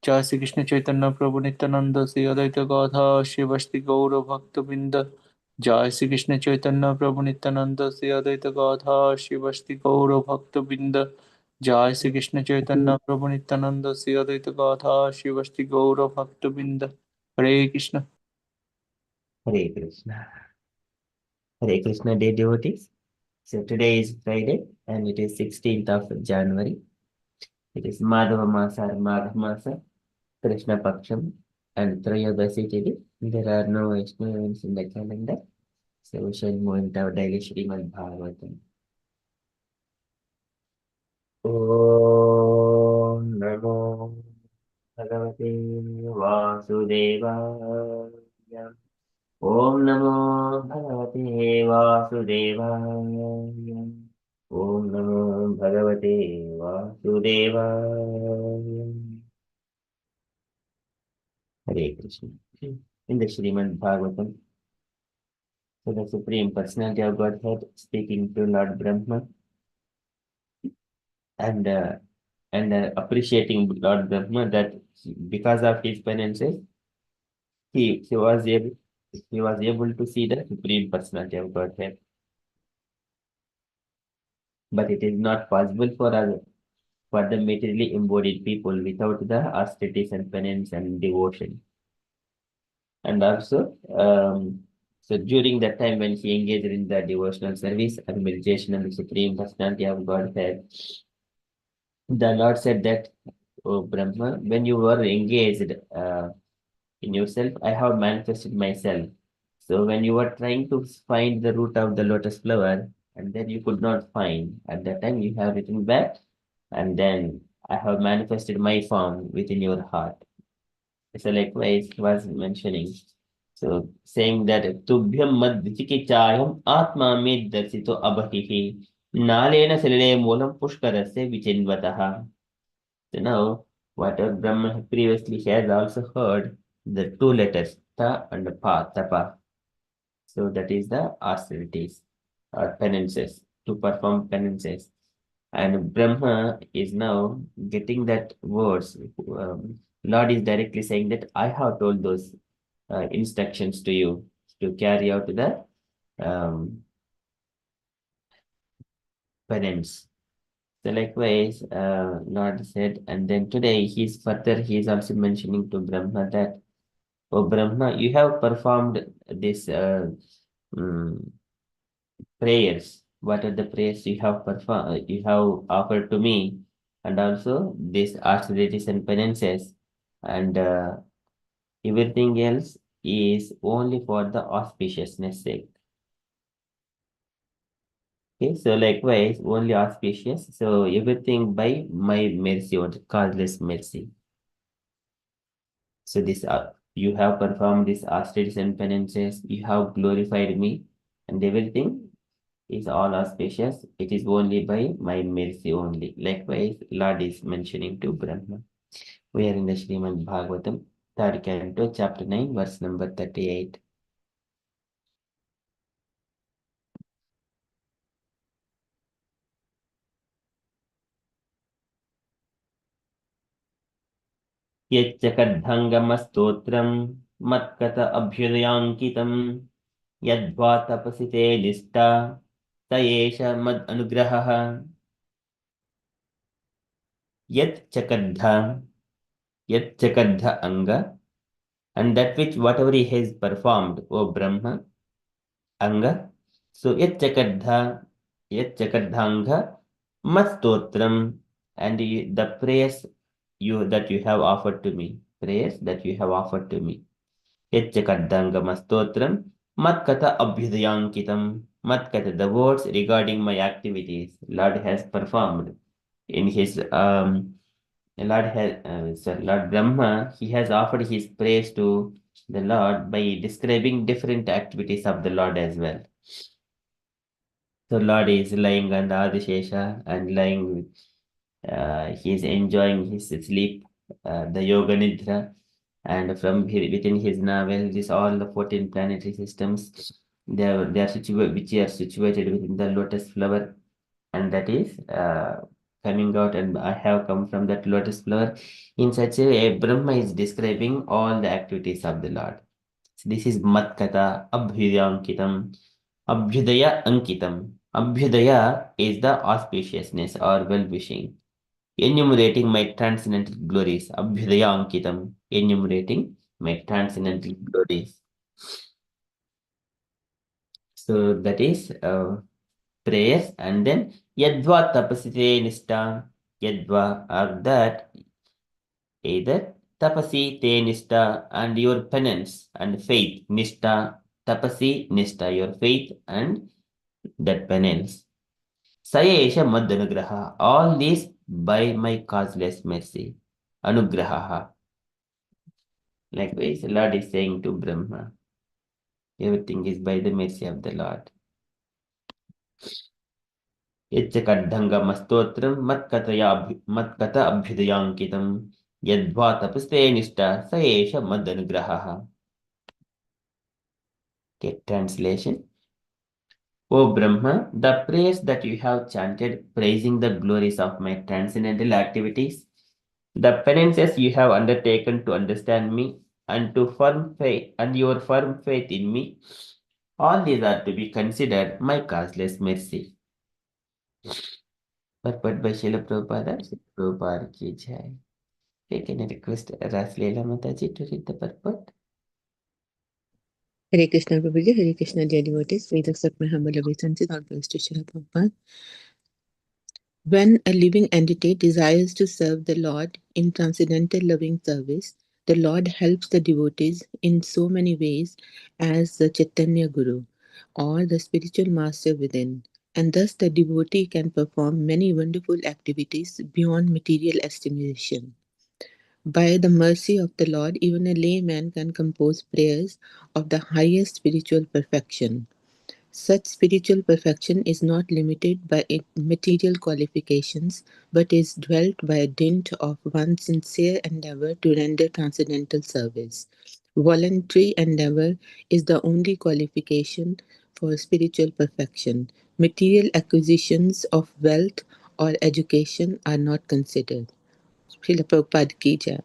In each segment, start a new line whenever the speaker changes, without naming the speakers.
जय श्री कृष्ण चैतन्य प्रभु नित्यानंद श्री अद्वैत गाधा शिवस्ति गौर भक्तबिंद। जय श्री कृष्ण चैतन्य प्रभु नित्यानंद श्री अद्वैत गाधा शिवस्ति गौर भक्तबिंद। जय श्री कृष्ण चैतन्य प्रभु नित्यानंद श्री अद्वैत गाधा शिवस्ति गौर भक्तबिंद। हरे Krishna.
Hare Krishna. Hare Krishna, dear devotees. So today is Friday and it is 16th of January. It is Madhava Masa or Magha Masa, Krishna Paksham and Trayodasi Tithi. There are no extra events in the calendar. So we shall move into our daily Srimad Bhagavatam. Om Namo Bhagavate Vasudevaya. Om Namo Bhagavate Vasudevaya. Om Namo Bhagavate Vasudevaya. Hare Krishna. In the Srimad Bhagavatam, so the Supreme Personality of Godhead speaking to Lord Brahma and appreciating Lord Brahma that because of his penances, he was able to see the Supreme Personality of Godhead. But it is not possible for the materially embodied people without the austerities and penance and devotion. And also, so during that time when he engaged in the devotional service and meditation on the Supreme Personality of Godhead, the Lord said that, "O Brahma, when you were engaged in yourself, I have manifested myself. So when you were trying to find the root of the lotus flower, and then you could not find, at that time you have written back, and then I have manifested my form within your heart." So likewise he was mentioning. So saying that Tubhyam mad vichikichayam atma me darsito abhihi nalena salile moolam pushkarasya vichinvataha. So now what Brahma previously has also heard the two letters ta and pa, tapa. So that is the austerities or penances to perform penances. And Brahma is now getting that words. Lord is directly saying that I have told those instructions to you to carry out the um, penance. So likewise, Lord said, and then today he is also mentioning to Brahma that, "Oh Brahma, you have performed this mm, prayers. What are the prayers you have performed? You have offered to me, and also these austerities and penances, and everything else is only for the auspiciousness sake." Okay, so likewise, only auspicious. So everything by my mercy or causeless mercy. So this you have performed these austerities and penances. You have glorified me, and everything is all auspicious. It is only by my mercy only. Likewise, Lord is mentioning to Brahma. We are in the Srimad Bhagavatam, third canto, chapter 9, verse number 38. यच्चकद्धङ्गमस्तोत्रम् मत्कत अभ्युदयाङ्कितम् यद्वा तपसि ते निष्ठा स एष मद् अनुग्रहः यच्चकद्ध anga, and that which whatever he has performed, O Brahma, anga. So yachakadhanga mastotram, and the prayers that you have offered to me, prayers that you have offered to me. Yachakadhanga mastotram matkata abhyudayankitam. Matkata, the words regarding my activities, Lord has performed in his Lord Brahma, he has offered his praise to the Lord by describing different activities of the Lord as well. So Lord is lying on the Adishesha and he is enjoying his sleep, the Yoga Nidra, and within his navel, this all the 14 planetary systems, which are situated within the lotus flower, and that is coming out and I have come from that lotus flower. In such a way, Brahma is describing all the activities of the Lord. So this is Matkata Abhyudayankitam. Abhyudaya Ankitam. Abhyudaya is the auspiciousness or well-wishing. Enumerating my transcendental glories. Abhyudaya Ankitam. Enumerating my transcendental glories. So that is prayers, and then Yadva Tapasite Nishta. Yadva are that either Tapasi Te Nishta and your penance and faith. Nishta, Tapasi Nishta, your faith and that penance. Sayesha Madhanugraha. All this by my causeless mercy. Anugraha. Likewise, the Lord is saying to Brahma, everything is by the mercy of the Lord. यच्चकड्ढङ्गमस्तोत्रं मत्कथ अभ्युदयाङ्कितं यद्वा तपस्ते निष्ठा स एष मदनुग्रहः. Okay, translation. O Brahma, the prayers that you have chanted praising the glories of my transcendental activities, the penances you have undertaken to understand me and to firm faith and your firm faith in me, all these are to be considered my causeless mercy. Purport by Srila Prabhupada. Srila Prabhupada ki jai. Can I request Rasleela Mataji to read the purport?
Hare Krishna Prabhuji, Hare Krishna dear devotees, please accept my humble obeisances. All praise to Srila Prabhupada. When a living entity desires to serve the Lord in transcendental loving service, the Lord helps the devotees in so many ways as the Chaitanya Guru or the spiritual master within, and thus the devotee can perform many wonderful activities beyond material estimation. By the mercy of the Lord, even a layman can compose prayers of the highest spiritual perfection. Such spiritual perfection is not limited by material qualifications, but is dwelt by dint of one's sincere endeavor to render transcendental service. Voluntary endeavor is the only qualification for spiritual perfection. Material acquisitions of wealth or education are not considered. Srila Prabhupada ki jai.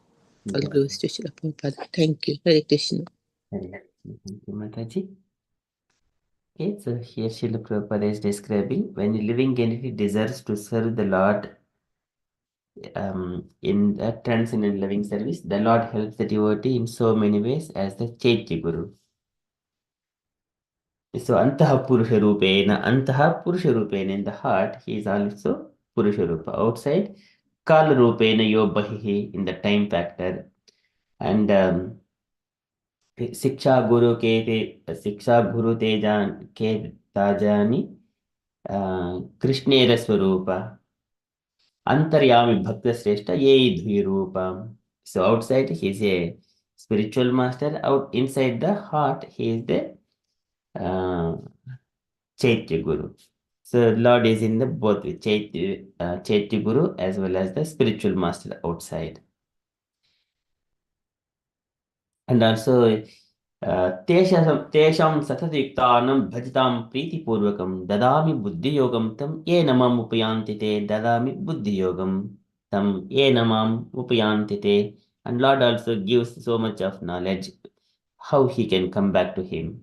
All glories to Srila Prabhupada. Thank you. Hare Krishna.
Thank you, Mataji. Okay, so here Srila Prabhupada is describing when a living entity desires to serve the Lord in a transcendental loving service, the Lord helps the devotee in so many ways as the Chaitya Guru. So Antaha Purusha Rupena, Antaha Purusha Rupena, in the heart, he is also Purusha Rupa. Outside, Kala Rupena Yobahihi, in the time factor. And शिक्षा गुरु के ते शिक्षा गुरु तेजान के Tajani कृष्णेर स्वरूप अंतर्यामी भक्त श्रेष्ठ ये द्विरूपम. So outside he is a spiritual master. Out inside the heart he is the uh, Chaitya Guru. So Lord is in the both with Chaitya Guru as well as the spiritual master outside. And also तेषां सततयुक्तानां भजतां प्रीतिपूर्वकं ददामि बुद्धियोगं तं येन माम् उपयान्ति ते ददामि बुद्धियोगं तं येन माम् उपयान्ति ते. And Lord also gives so much of knowledge how he can come back to him.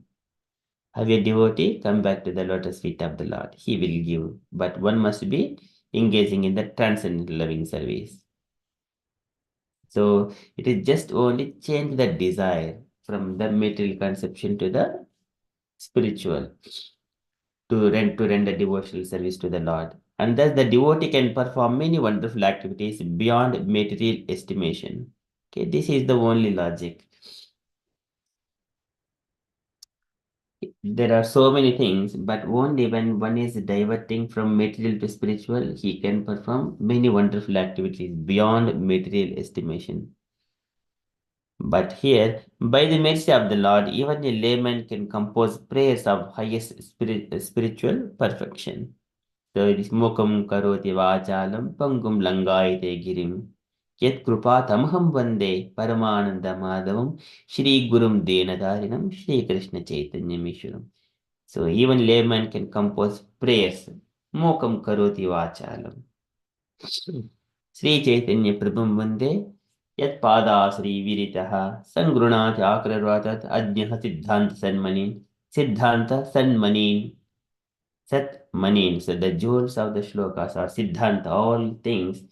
Have a devotee come back to the lotus feet of the Lord. He will give, but one must be engaging in the transcendental loving service. So it is just only change the desire from the material conception to the spiritual to render devotional service to the Lord. And thus the devotee can perform many wonderful activities beyond material estimation. Okay, this is the only logic. There are so many things, but only when one is diverting from material to spiritual, he can perform many wonderful activities beyond material estimation. But here, by the mercy of the Lord, even a layman can compose prayers of highest spiritual perfection. So it is Mukam Karoti Vachalam Pangum Langayate Girim Yet Krupa Tamham Vande Paramananda Madhavam Shri Gurum Denadarinam Shri Krishna Chaitanya Mishuram. So even layman can compose prayers. Mokam Karoti Vachalam. Sri Chaitanya Prabhum Vande Yat Pada Sri Viritaha Sangrunath Akrarvatat Ajnaha Siddhanta Sanmanin Sat Manin. So the jewels of the shlokas are Siddhanta, all things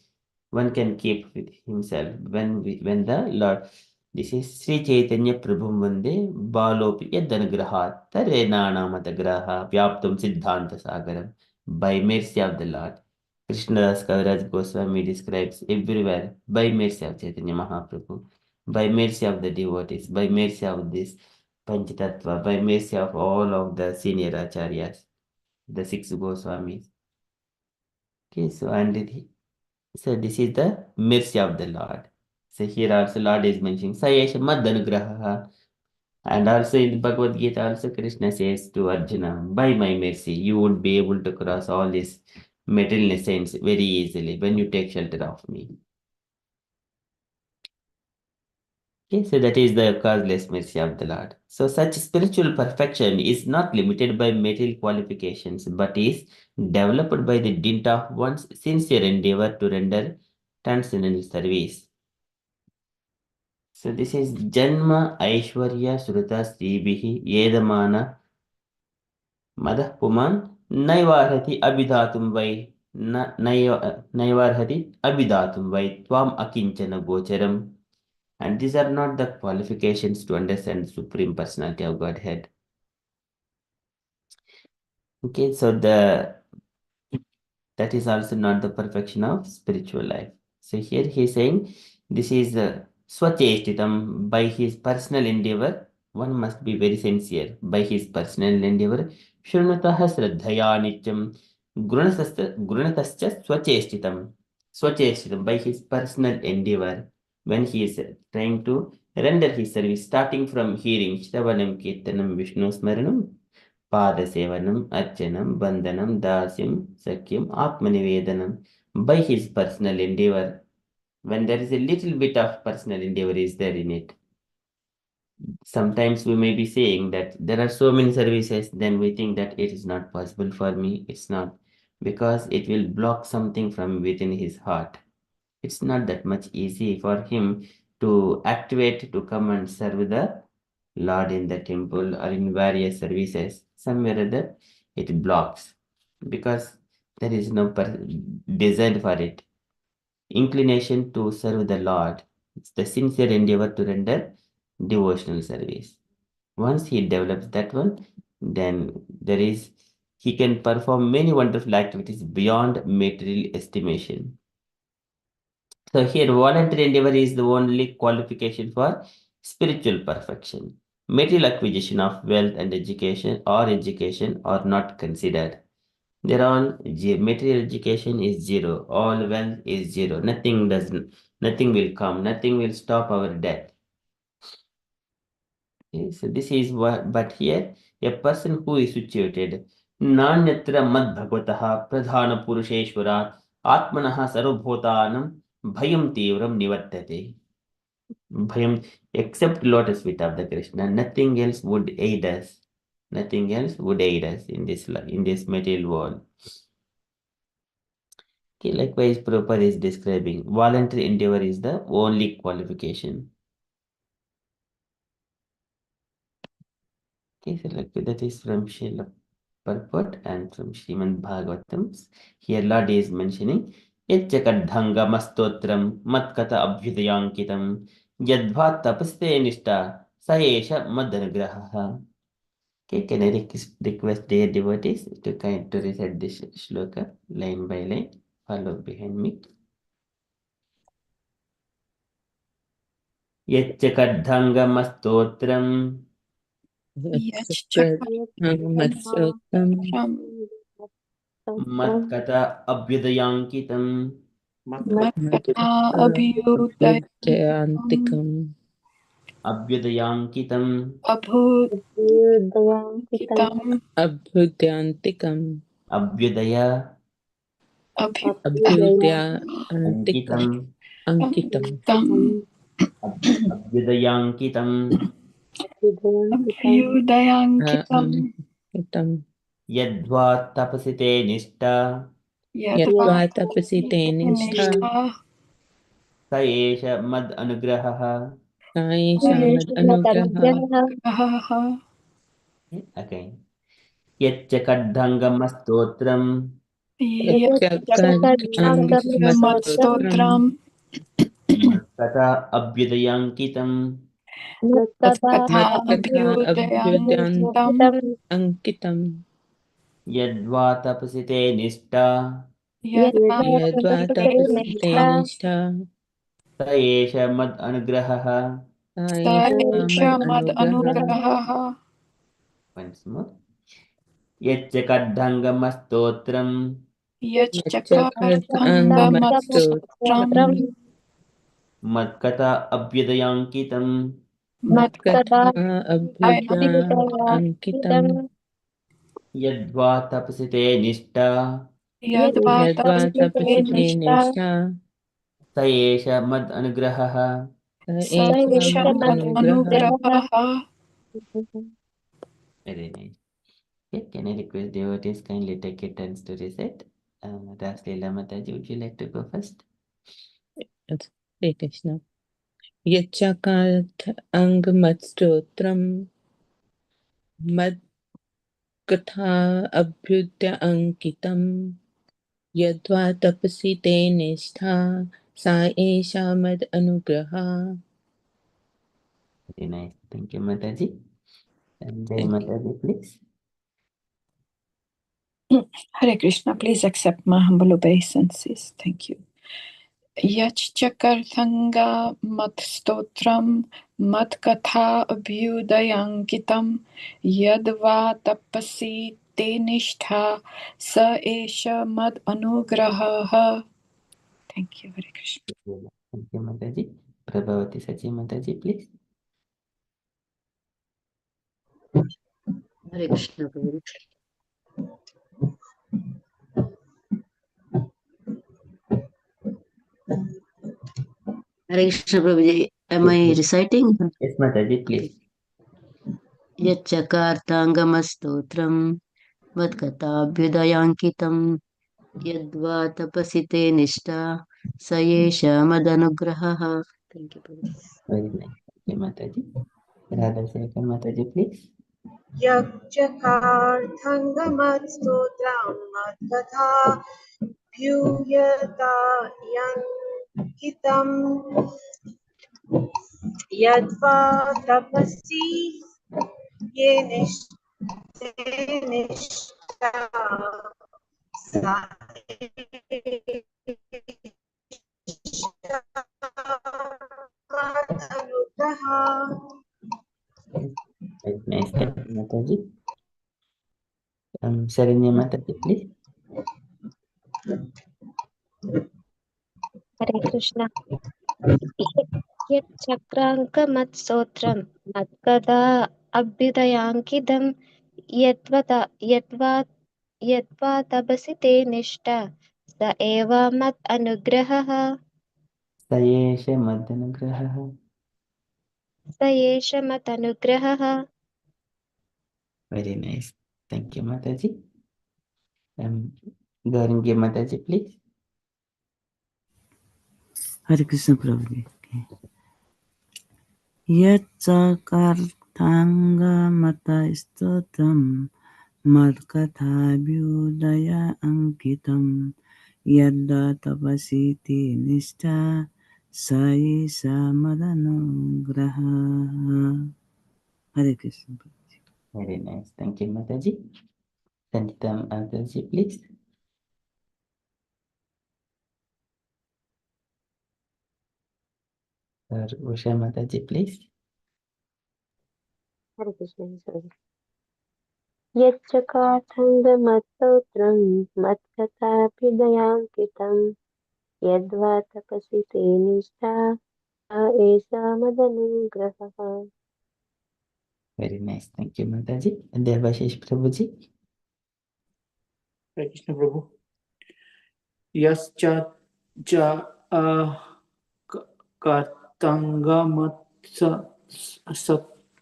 one can keep with himself. When the Lord, this is Sri Chaitanya Prabhum Vande Balopi Yadanagraha Tare Nanamatagraha Vyaptum Siddhanta Sagaram. By mercy of the Lord. Krishnadas Kaviraj Goswami describes everywhere by mercy of Chaitanya Mahaprabhu, by mercy of the devotees, by mercy of this Panchatattva, by mercy of all of the senior acharyas, the six Goswamis. Okay, so this is the mercy of the Lord. So here also Lord is mentioning Sayesha Madhanugraha. And also in Bhagavad Gita, also Krishna says to Arjuna, by my mercy, you would be able to cross all these material necessities very easily when you take shelter of me. Okay, so that is the causeless mercy of the Lord. So such spiritual perfection is not limited by material qualifications, but is developed by the dint of one's sincere endeavor to render transcendental service. So this is Janma Aishwarya Sruta Sribihi Yedamana Madah Puman Naivarhati Abhidatum Vai Naivarhati Abhidatum Vai Tvam Akinchana Gocharam. And these are not the qualifications to understand the Supreme Personality of Godhead. Okay, so that is also not the perfection of spiritual life. So here he is saying this is Swachestitam, by his personal endeavor. One must be very sincere by his personal endeavor. Shrunataha Sraddhaya Nityam Gurunatascha Swachestitam. Swachestitam, by his personal endeavor, when he is trying to render his service, starting from hearing Shravanam Kirtanam Vishnu Smaranam Padasevanam, Archanam, Bandhanam, Dasyam, Sakyam, Atmanivedanam, by his personal endeavor. When there is a little bit of personal endeavor is there in it. Sometimes we may be saying that there are so many services, then we think that it is not possible for me. It's not, because it will block something from within his heart. It's not that much easy for him to activate to come and serve the Lord in the temple or in various services. Somewhere or other, it blocks because there is no desire for it. Inclination to serve the Lord. It's the sincere endeavor to render devotional service. Once he develops that one, then he can perform many wonderful activities beyond material estimation. So here, voluntary endeavor is the only qualification for spiritual perfection. Material acquisition of wealth and education are not considered. They're all material education is zero, all wealth is zero. Nothing will come, nothing will stop our death. Okay, so this is what, but here a person who is situated Nanyatra Mad Bhagavataha Pradhana Purusheshwara Atmanaha Sarvabhutanam Bhayam Tivram Nivartate. Bhayam, except lotus feet of the Krishna, nothing else would aid us. Nothing else would aid us in this material world. Okay, likewise, Prabhupada is describing voluntary endeavor is the only qualification. Okay, so like that is from Srila purport and from Srimad Bhagavatam. Here Lord is mentioning Yachakadhangam matkata abhyudayankitam yadva tapaste nishta saesha madanagraha. Okay, can I request dear devotees to recite this shloka line by line? Follow behind me. Yachakadhangam
Yachakadhangam
matkata abhyudayankitam
Abhyudayantikam
abhyudayankitam
Abhyudayantikam
abhyudaya
Abhyudayantikam
ankitam
Ankitam
abhyudayankitam
Ankitam
yadva tapasite nishta
यत्त्वा तपसि ते निष्ठा
स एष मद् अनुग्रहः
सा एषा मदनुग्रहः
again यच्च खड्डङ्गमस्तोत्रम्
यच्चखड्गमस्तोत्रम्
मत्कथा अभ्युदयाङ्कितम्
मत्कथा अभ्युदयाङ्कितम्
यद्वा तपसि ते निष्ठा
यद्वा तपसि ते निष्ठा
स एष मद् अनुग्रहः
सा एषा मदनुग्रहः
once more यच्च खड्डङ्गमस्तोत्रम्
यच्चखड्गमस्तोत्रम्
मत्कथा अभ्युदयाङ्कितम्
मत्कथा अभ्युदयाङ्कितम्
यद्वा तपसि ते निष्ठा
यद्वा तपसि ते निष्ठा
स एष मद् अनुग्रहः
स एषा मदनुग्रहः
Very nice. Okay, can I request devotees kindly take it turns to recite? Raslila Mataji, would you like to go first?
Hare Krishna. Yachakath Angamastotram Madkatha Abhyudya Ankitam Yadva Tapasi Te Nishtha Sa Esha Mad Anugraha.
Very nice. Thank you, Mataji. And Jai
Thank you.
Mataji, please.
Hare Krishna, please accept my humble obeisances. Thank you. Yachchakarthanga matstotram matkatha abhyudayankitam yadva tapasi te nishtha sa esha mad anugraha. Thank you, Hare Krishna.
Thank you, Mataji. Prabhavati Sachi Mataji, please.
Hare Krishna Prabhu. Hare Krishna Prabhuji. Am I reciting?
Yes, Mataji, please.
Yachakarthangamastotram Vadkatabhyudayankitam Yadva tapasite nishta Sayesha madanugrahaha. Thank you, Prabhuji.
Very nice. Thank you, Mataji. Radha Sekar Mataji, please.
यक्षकार्थङ्गमत्स्तोत्रं मत्कथा भ्यूयतायङ्कितं यद्वा तपसि ये निष्ठा सा मदनुग्रहा.
Very nice. Thank you, Mataji. Saranya Mataji, please.
Hare Krishna. Yachakrankamatstotram matkada abhidayankidam yatva tabasite nishta sa eva mat anugrahaha
Sayesha Madanagraha.
sa yesha mat anugrahaha.
Very nice. Thank you, Mataji. Gaurangi Mataji, please.
Hare Krishna Prabhuji. Yatsakarthanga mata stotam madkatha vyudaya ankitam yadda tapasiti nishta saisa madanugraha. Hare Krishna Prabhuji.
Very nice. Thank you, Mataji. Sanjita Mataji, please. Usha Mataji, please.
Hare Krishna. Yachakrankamatstotram matkada abhidayankitam yadva tapasite nishta sa esha madanugrahaha.
Very nice. Thank you, Mataji. And Devashish Prabhuji.
Hare Krishna Prabhu. Yascha cha kartangamatsa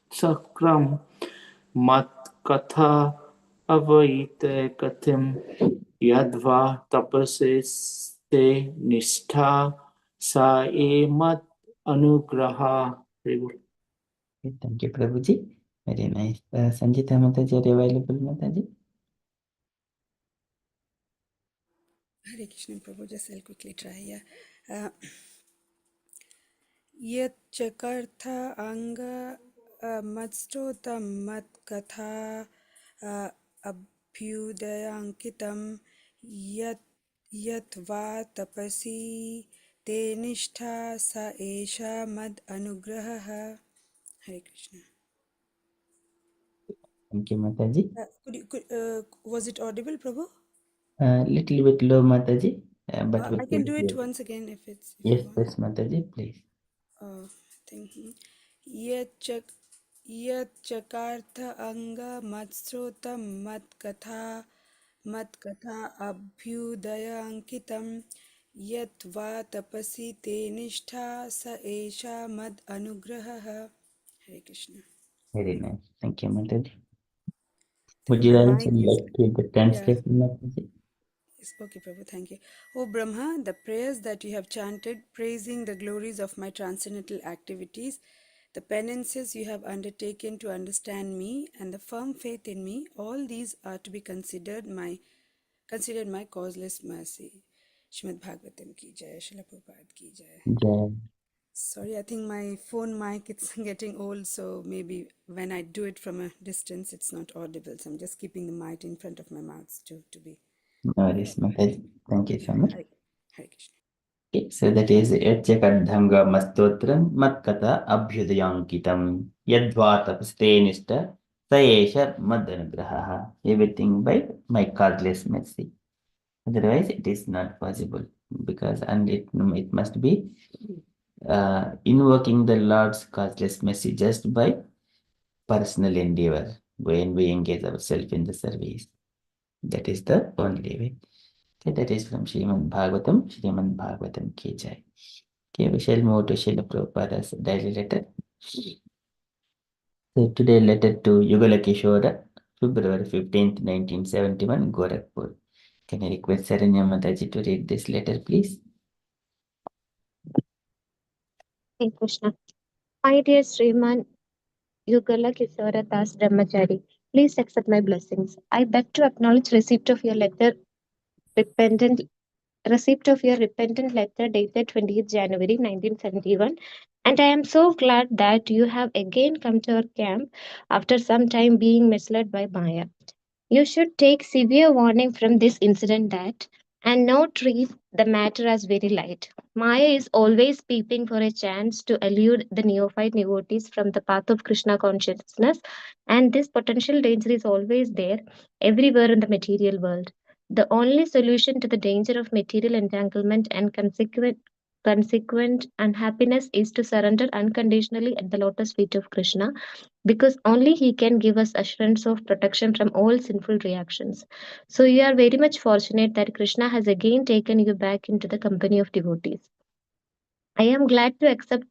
sakram mat katha avaite kathim यद्वा तपसे निष्ठा सा एमत् अनुग्रहा.
Thank you, Prabhuji. Very nice. Sanjita Mataji, are you available, Mataji?
Hare Krishna Prabhu, just I'll quickly try. Yeah. Yet Chakartha Anga Matstotam Mat Katha Abhyudayankitam Yat Yatva Tapasi Te Nishtha Sa Esha Mad Anugraha. Hare Krishna.
Thank you, Mataji.
Was it audible, Prabhu?
Little bit low, Mataji, but we
I can
could
do
hear
it
you.
once again if you
Yes,
want.
yes, Mataji, please.
Thank you. Yat chakartha anga matsrotam matkatha abhyudaya ankitam yat va tapasi te nishtha sa esha mad anugraha. Hare Krishna.
Very nice. Thank you, Mataji.
Then
Would you
my
like
mic
to
is,
read the
yeah.
translation, Mataji?
Yes, okay, Prabhu, thank you. O Brahma, the prayers that you have chanted, praising the glories of my transcendental activities, the penances you have undertaken to understand me, and the firm faith in me, all these are to be considered my causeless mercy. Srimad Bhagavatam ki jai, Srila Prabhupada ki jai.
Jai.
Sorry, I think my phone mic it's getting old, so maybe when I do it from a distance, it's not audible. So I'm just keeping the mic in front of my mouth to be.
No worries, Mataji. Thank you so much.
Hare Krishna.
Okay, so that is Yachakadhanga Mastotram Matkata Abhyudayankitam Yadvatapste Nishta Sayesha Madanagraha. Everything by my causeless mercy. Otherwise, it is not possible because and it must be invoking the Lord's causeless mercy just by personal endeavor when we engage ourselves in the service. That is the only way. Okay, that is from Srimad Bhagavatam ki jai. Okay, we shall move to Srila Prabhupada's daily letter. So today letter to Yugala Kishora, February 15th, 1971, Gorakhpur. Can I request Saranya Mataji to read this letter, please?
Hey Krishna. My dear Sriman Yugala Kishora Das Brahmachari, please accept my blessings. I beg to acknowledge repentant receipt of your repentant letter dated 20th January 1971, and I am so glad that you have again come to our camp after some time being misled by Maya. You should take severe warning from this incident that and not treat the matter as very light. Maya is always peeping for a chance to elude the neophyte devotees from the path of Krishna consciousness, and this potential danger is always there everywhere in the material world. The only solution to the danger of material entanglement and consequent unhappiness is to surrender unconditionally at the lotus feet of Krishna, because only he can give us assurance of protection from all sinful reactions. So you are very much fortunate that Krishna has again taken you back into the company of devotees. I am glad to accept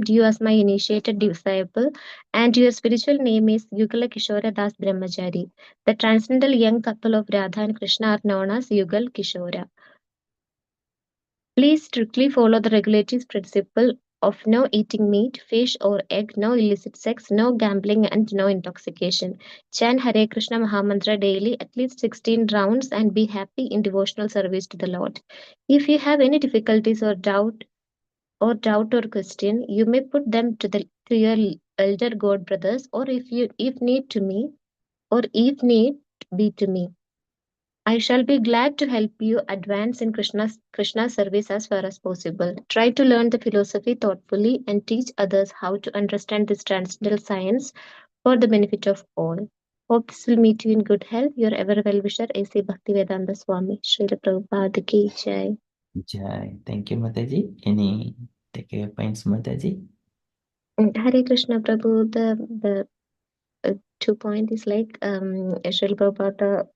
you as my initiated disciple, and your spiritual name is Yugala Kishora Das Brahmachari. The transcendental young couple of Radha and Krishna are known as Yugal Kishora. Please strictly follow the regulatory principle of no eating meat, fish, or egg, no illicit sex, no gambling, and no intoxication. Chant Hare Krishna Mahamantra daily, at least 16 rounds, and be happy in devotional service to the Lord. If you have any difficulties or doubt or question, you may put them to your elder god brothers, or if need be to me. I shall be glad to help you advance in Krishna's service as far as possible. Try to learn the philosophy thoughtfully and teach others how to understand this transcendental science for the benefit of all. Hope this will meet you in good health. Your ever well-wisher, A.C. Bhaktivedanta Swami. Srila Prabhupada Ki Jai.
Jai. Thank you, Mataji. Any takeaway points, Mataji?
Hare Krishna Prabhu, the 2 point is like Srila Prabhupada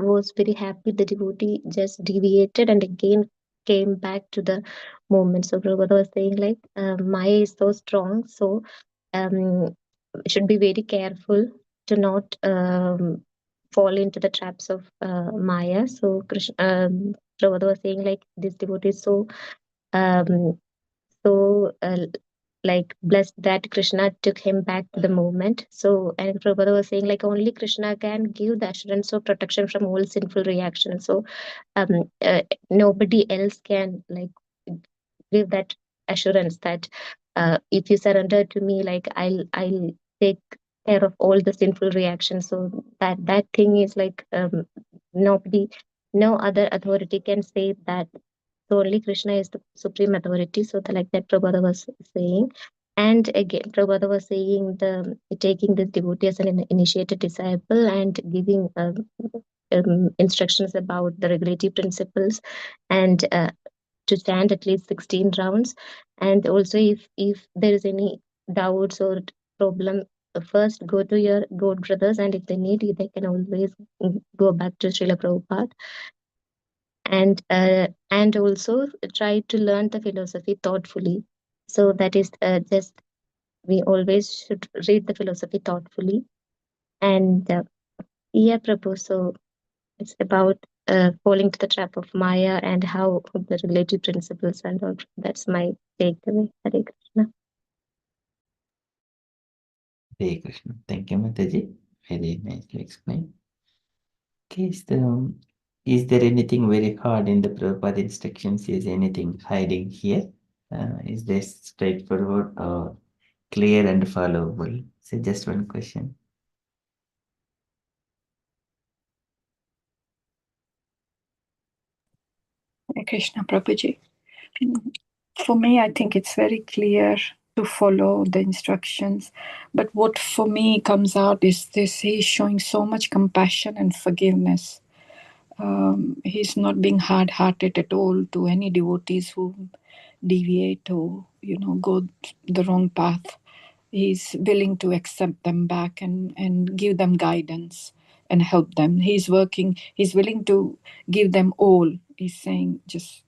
was very happy the devotee just deviated and again came back to the moment. So Prabhupada was saying like Maya is so strong, so should be very careful to not fall into the traps of Maya. So Krishna, Prabhupada was saying like this devotee is um, so like blessed that Krishna took him back to the moment. So, and Prabhupada was saying like only Krishna can give the assurance of protection from all sinful reactions. So nobody else can like give that assurance that if you surrender to me, like I'll take care of all the sinful reactions. So that thing is like nobody, no other authority can say that. So only Krishna is the supreme authority. So like that Prabhupada was saying. And again, Prabhupada was saying the taking this devotee as an initiated disciple and giving instructions about the regulative principles and to chant at least 16 rounds. And also if there is any doubts or problem, first go to your god brothers, and if they need you, they can always go back to Srila Prabhupada. And also try to learn the philosophy thoughtfully. So that is just we always should read the philosophy thoughtfully. And yeah, Prabhu, so it's about falling to the trap of Maya and how the relative principles and all. That's my takeaway. Hare Krishna.
Hare Krishna. Thank you, Mataji. Very nicely explained. Okay, so is there anything very hard in the Prabhupada instructions? Is anything hiding here? Is this straightforward or clear and followable? So just one question.
Hare Krishna Prabhuji. For me, I think it's very clear to follow the instructions. But what for me comes out is this: he's showing so much compassion and forgiveness. He's not being hard-hearted at all to any devotees who deviate or go the wrong path. He's willing to accept them back and give them guidance and help them. He's willing to give them all. He's saying just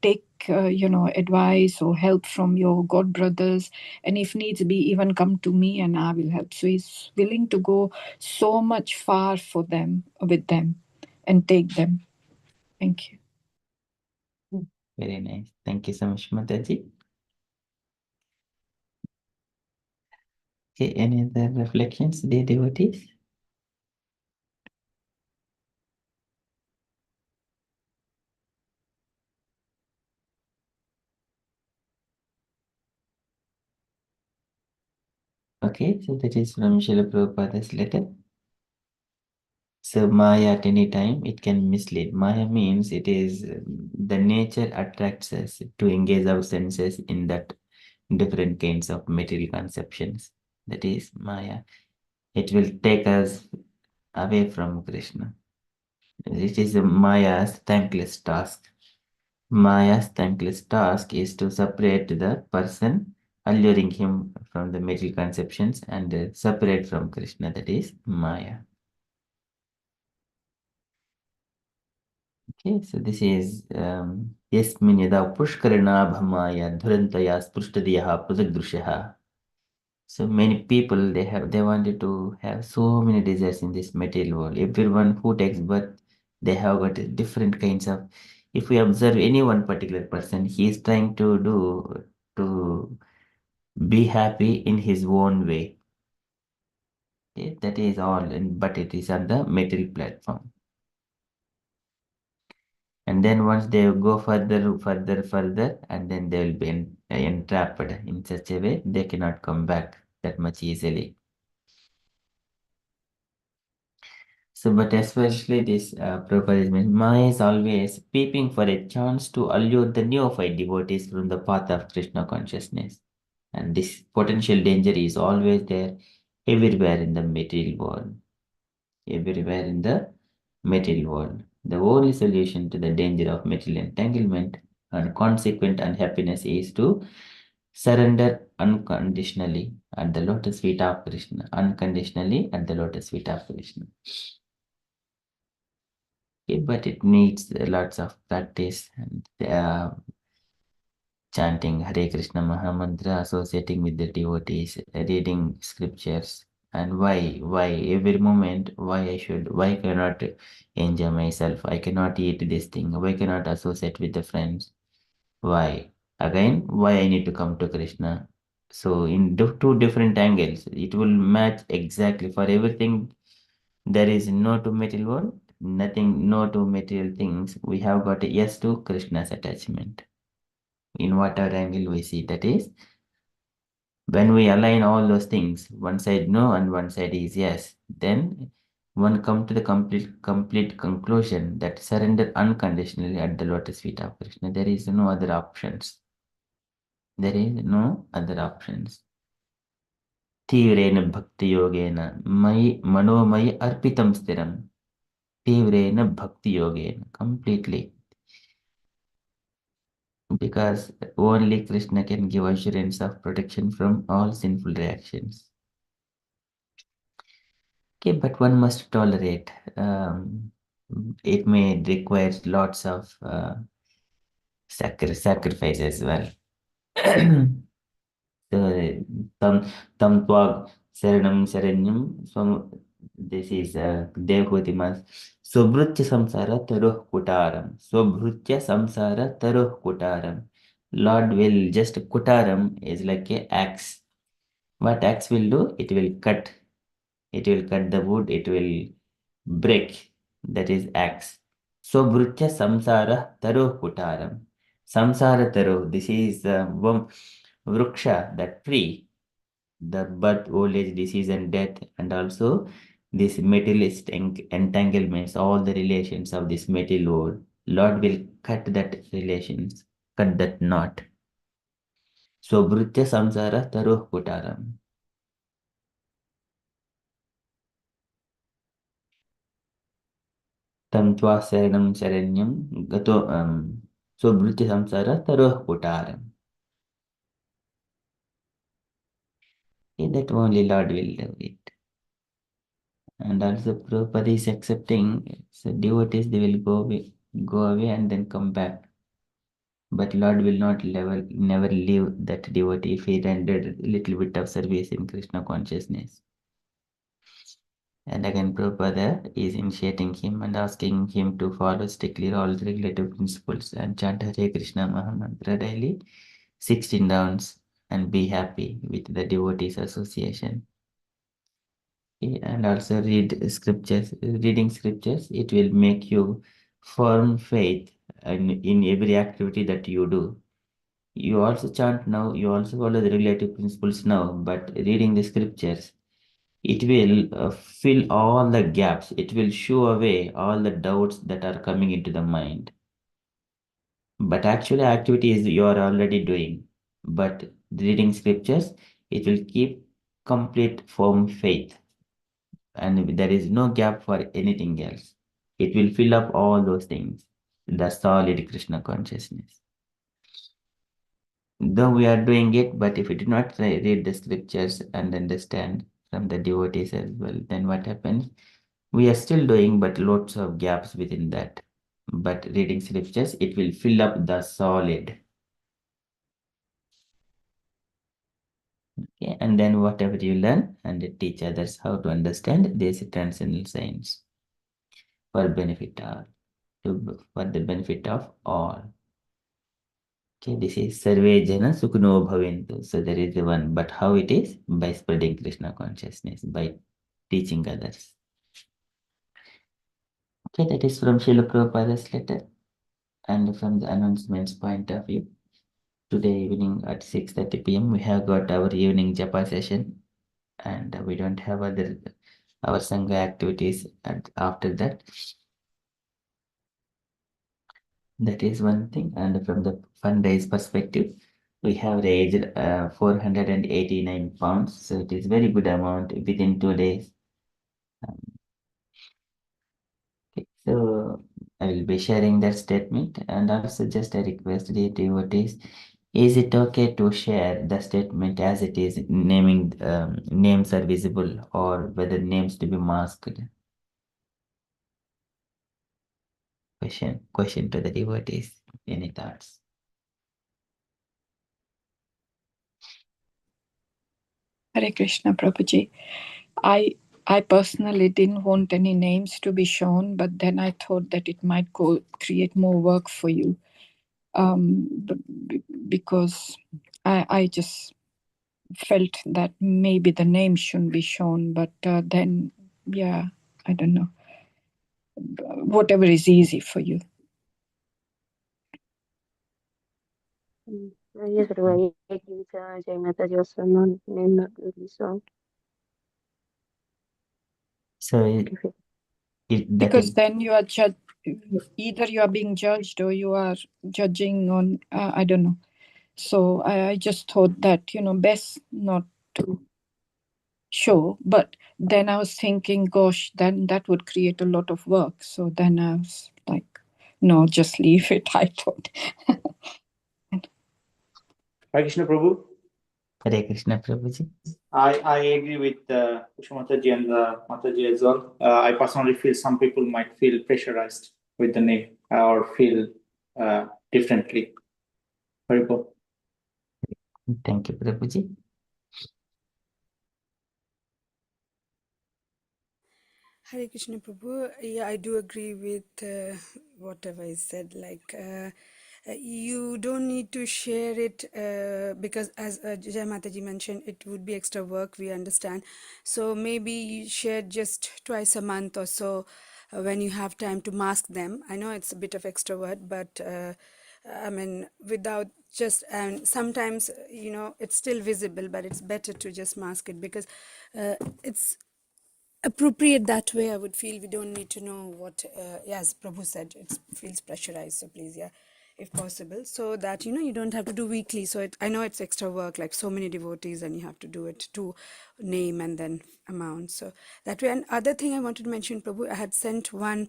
take advice or help from your god brothers, and if needs be, even come to me and I will help. So he's willing to go so much far for them, with them, and take them. Thank you.
Very nice. Thank you so much, Mataji. Okay, any other reflections, dear devotees? Okay, so that is from Srila Prabhupada's letter. So Maya at any time, it can mislead. Maya means it is the nature attracts us to engage our senses in that different kinds of material conceptions. That is Maya. It will take us away from Krishna. It is Maya's thankless task. Maya's thankless task is to separate the person, alluring him from the material conceptions and separate from Krishna. That is Maya. Okay, so this is Yasmin yada pushkarana bhamaya dhurantaya spushtadiyaha prasagdrushyaha. So many people they wanted to have so many desires in this material world. Everyone who takes birth, they have got different kinds of. If we observe any one particular person, he is trying to do to be happy in his own way. Okay, that is all, but it is on the material platform. And then once they go further, and then they will be entrapped in such a way they cannot come back that much easily. So, but especially this Prabhupada, Maya is always peeping for a chance to allure the neophyte devotees from the path of Krishna consciousness. And this potential danger is always there everywhere in the material world. Everywhere in the material world. The only solution to the danger of material entanglement and consequent unhappiness is to surrender unconditionally at the lotus feet of Krishna. Unconditionally at the lotus feet of Krishna. Okay, but it needs lots of practice and chanting Hare Krishna Mahamantra, associating with the devotees, reading scriptures, And why every moment, why cannot enjoy myself? I cannot eat this thing. Why cannot associate with the friends? Why? Again, why I need to come to Krishna? So in two different angles, it will match exactly for everything. There is no to material world, nothing, no to material things. We have got a yes to Krishna's attachment. In whatever angle we see, that is, when we align all those things, one side no and one side is yes, then one come to the complete conclusion that surrender unconditionally at the lotus feet of Krishna. There is no other options. There is no other options. तीव्रेण भक्ति योगेन मयि मनोमयि अर्पितं स्थिरम तीव्रेण भक्ति योगेन completely, because only Krishna can give assurance of protection from all sinful reactions. Okay, but one must tolerate. It may require lots of sacrifice as well. Tam tam twag saranam saranyam. So this is Devhuti Mas. Subhrutya samsara taruh kutaram. Subhrutya samsara taruh kutaram. Lord will just kutaram is like a axe. What axe will do? It will cut. It will cut the wood. It will break. That is axe. Subhrutya samsara taruh kutaram. Samsara taruh. This is Vruksha, that tree, the birth, old age, disease, and death, and also this materialist entanglements, all the relations of this material world. Lord will cut that relations, cut that knot. So Bhrutya Samsara Taruh Kutaram. Tam Tva Saranam Saranyam Gato So Bhrutya Samsara Taruh Kutaram. That only Lord will do it. And also Prabhupada is accepting, so devotees, they will go away and then come back. But Lord will not never leave that devotee if he rendered a little bit of service in Krishna consciousness. And again, Prabhupada is initiating him and asking him to follow strictly all the regulative principles and chant Hare Krishna Mahamantra daily, 16 rounds, and be happy with the devotees association. And also read scriptures. Reading scriptures, it will make you firm faith in every activity that you do. You also chant now, you also follow the relative principles now, but reading the scriptures, it will fill all the gaps. It will shoo away all the doubts that are coming into the mind. But actually, activities you are already doing. But reading scriptures, it will keep complete firm faith. And there is no gap for anything else. It will fill up all those things. The solid Krishna consciousness. Though we are doing it, but if we do not read the scriptures and understand from the devotees as well, then what happens? We are still doing, but lots of gaps within that. But reading scriptures, it will fill up the solid. Okay, and then whatever you learn and teach others how to understand this transcendental science for benefit of, for the benefit of all. Okay, this is Sarve Jana Sukno Bhaventu. So there is the one, but how it is? By spreading Krishna consciousness, by teaching others. Okay, that is from Srila Prabhupada's letter. And from the announcements point of view, today evening at 6:30 p.m. we have got our evening japa session, and we don't have other our sangha activities after that. That is one thing. And from the fundraise perspective, we have raised 489 pounds. So it is very good amount within 2 days. Okay, so I will be sharing that statement, and also just a request, dear devotees, is it okay to share the statement as it is, naming names are visible, or whether names to be masked? Question to the devotees. Any thoughts?
Hare Krishna, Prabhuji. I personally didn't want any names to be shown, but then I thought that it might create more work for you, because I just felt that maybe the name shouldn't be shown, but then, yeah, I don't know. Whatever is easy for you.
Yes, Rubai, Jai Mataji also name not really so.
So that
Because
is
then you are either you are being judged or you are judging on, I don't know. So I just thought that, best not to show. But then I was thinking, gosh, then that would create a lot of work. So then I was like, no, just leave it. I thought.
Hare Krishna Prabhu.
Hare Krishna Prabhuji.
I agree with Kusha Mataji and Mataji as well. I personally feel some people might feel pressurized with the name or feel differently. Very good.
Thank you, Prabhuji.
Hare Krishna Prabhu. Yeah, I do agree with whatever is said. Like, you don't need to share it because, as Jai Mataji mentioned, it would be extra work. We understand. So maybe you share just twice a month or so when you have time to mask them. I know it's a bit of extra work, but I mean, without just, and sometimes, it's still visible, but it's better to just mask it because it's appropriate that way. I would feel we don't need to know what, as Prabhu said, it feels pressurized. So please, yeah, if possible, so that you don't have to do weekly. So I know it's extra work, like so many devotees, and you have to do it to name and then amount. So that way. And other thing I wanted to mention, Prabhu, I had sent one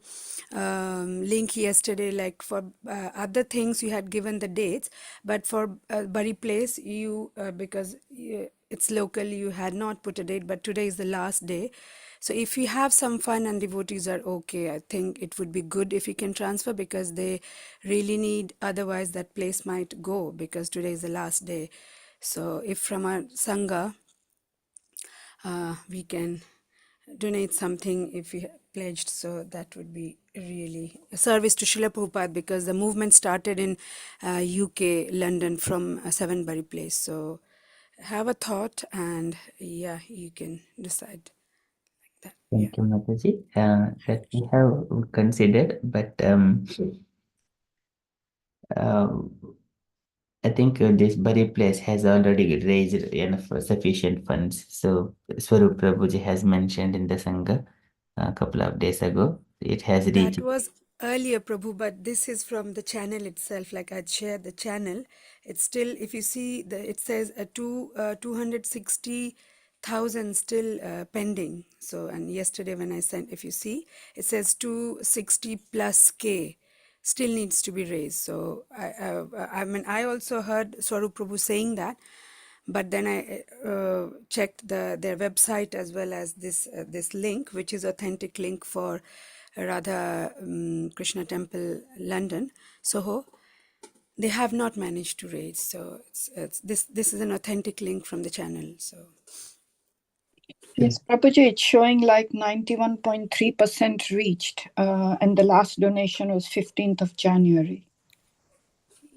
link yesterday, like for other things you had given the dates, but for Bari place, you because it's local, you had not put a date, but today is the last day. So if you have some fun and devotees are okay, I think it would be good if you can transfer because they really need, otherwise that place might go because today is the last day. So if from our Sangha, we can donate something if we pledged, so that would be really a service to Srila Prabhupada because the movement started in UK, London from Seven Place. So have a thought and yeah, you can decide that. Yeah.
Thank you, Mataji. That we have considered, but I think this Bari place has already raised enough sufficient funds. So Swarup Prabhuji has mentioned in the Sangha a couple of days ago. It has reached.
That was earlier, Prabhu, but this is from the channel itself. Like I'd shared the channel. It's still, if you see, it says 260,000 still pending. So, and yesterday when I sent, if you see, it says 260 plus K still needs to be raised. So, I mean, I also heard Swarup Prabhu saying that. But then I checked their website as well as this link, which is authentic link for Radha Krishna Temple, London, Soho. They have not managed to raise, so it's this is an authentic link from the channel. So
Yes, Prabhuji, it's showing like 91.3% reached, and the last donation was 15th of January.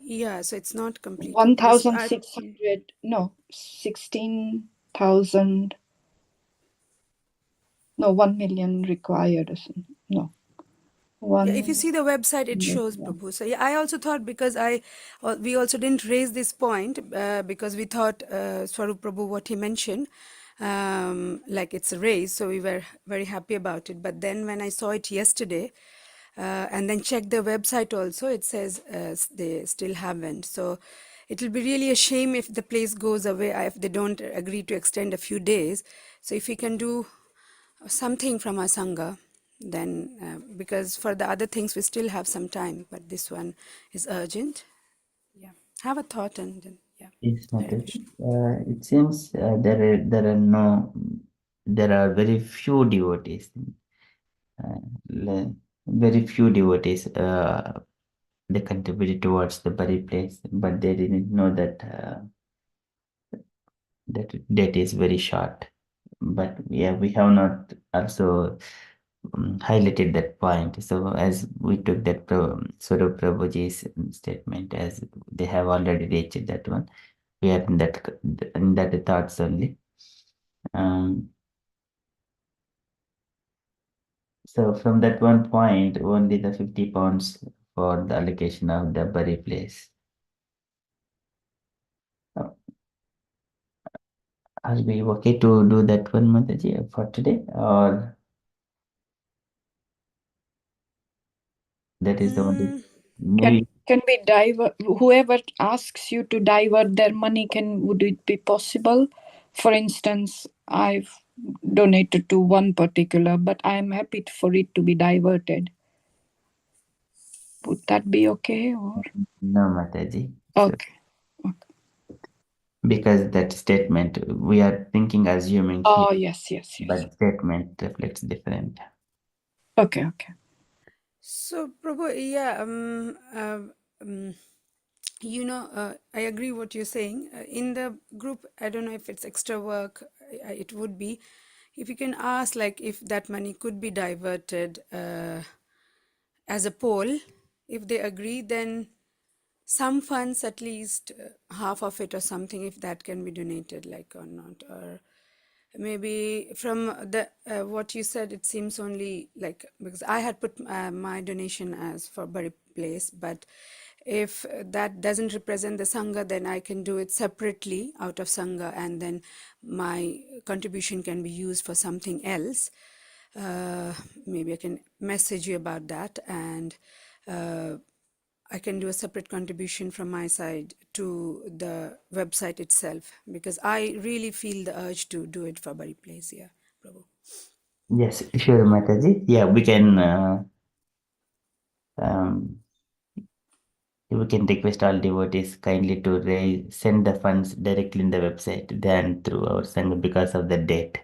yeah, so it's not completed.
1,600, no, 16,000, no, 1 million required or something. No.
Yeah, if you see the website, it shows, Prabhu. So yeah, I also thought because we also didn't raise this point because we thought Swarup Prabhu, what he mentioned, like it's a raise, so we were very happy about it. But then when I saw it yesterday, and then checked the website also, it says they still haven't. So it will be really a shame if the place goes away, if they don't agree to extend a few days. So if we can do something from our Sangha, then because for the other things we still have some time, but this one is urgent. Yeah, have a thought and then yeah.
Yes,
Hare
Mataji.
Krishna.
It seems there are very few devotees. Very few devotees they contributed towards the Bari place, but they didn't know that that date is very short. but yeah, we have not also highlighted that point. So as we took that Swarup Prabhuji's statement, as they have already reached that one, we are in that thoughts only. So from that one point, only the 50 pounds for the allocation of the bury place. Are we okay to do that one, Mataji, for today, or that is the only maybe?
Can we divert, whoever asks you to divert their money, would it be possible? For instance, I've donated to one particular, but I am happy for it to be diverted. Would that be okay? Or
No, Mataji. So,
okay.
because that statement, we are thinking, assuming here,
Oh, yes.
but statement reflects different.
Okay.
So, Prabhu, yeah, I agree what you're saying. In the group, I don't know if it's extra work, it would be. If you can ask, like, if that money could be diverted as a poll, if they agree, then some funds, at least half of it or something, if that can be donated, like, or not, or maybe from the what you said, it seems only like, because I had put my donation as for Bari Place, but if that doesn't represent the Sangha, then I can do it separately out of Sangha, and then my contribution can be used for something else. Maybe I can message you about that, and I can do a separate contribution from my side to the website itself, because I really feel the urge to do it for Bari Place. Yeah, Prabhu.
Yes, sure, Mataji. Yeah, we can request all devotees kindly to send the funds directly in the website than through our Sangha because of the date.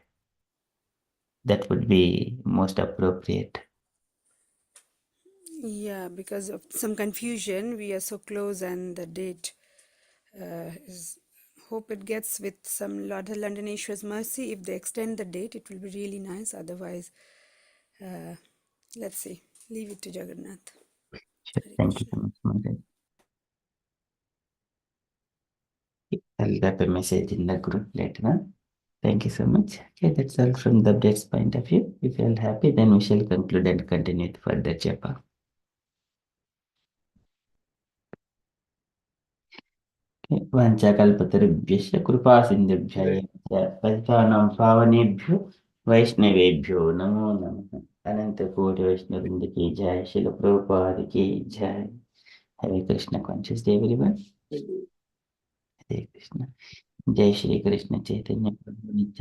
That would be most appropriate.
Yeah, because of some confusion, we are so close, and the date is. Hope it gets with some Lord London Ishwar's mercy. If they extend the date, it will be really nice. Otherwise, let's see. Leave it to Jagannath.
Sure.
Hare
Thank you
Krishna.
so much, Mataji. I'll drop a message in the group later on. Thank you so much. Okay, that's all from the updates point of view. If you're all happy, then we shall conclude and continue with further japa. वाञ्छाकल्पतरुभ्यश्च कृपासिन्धुभ्यः पतितानां पावनेभ्यो वैष्णवेभ्यो नमो नमः अनंतकोटि वैष्णववृंद की जय शिल प्रभुपाद की जय हरे कृष्ण कॉन्शियस डे एवरीवन हरे कृष्ण जय श्री कृष्ण चैतन्य प्रभु नित्यानंद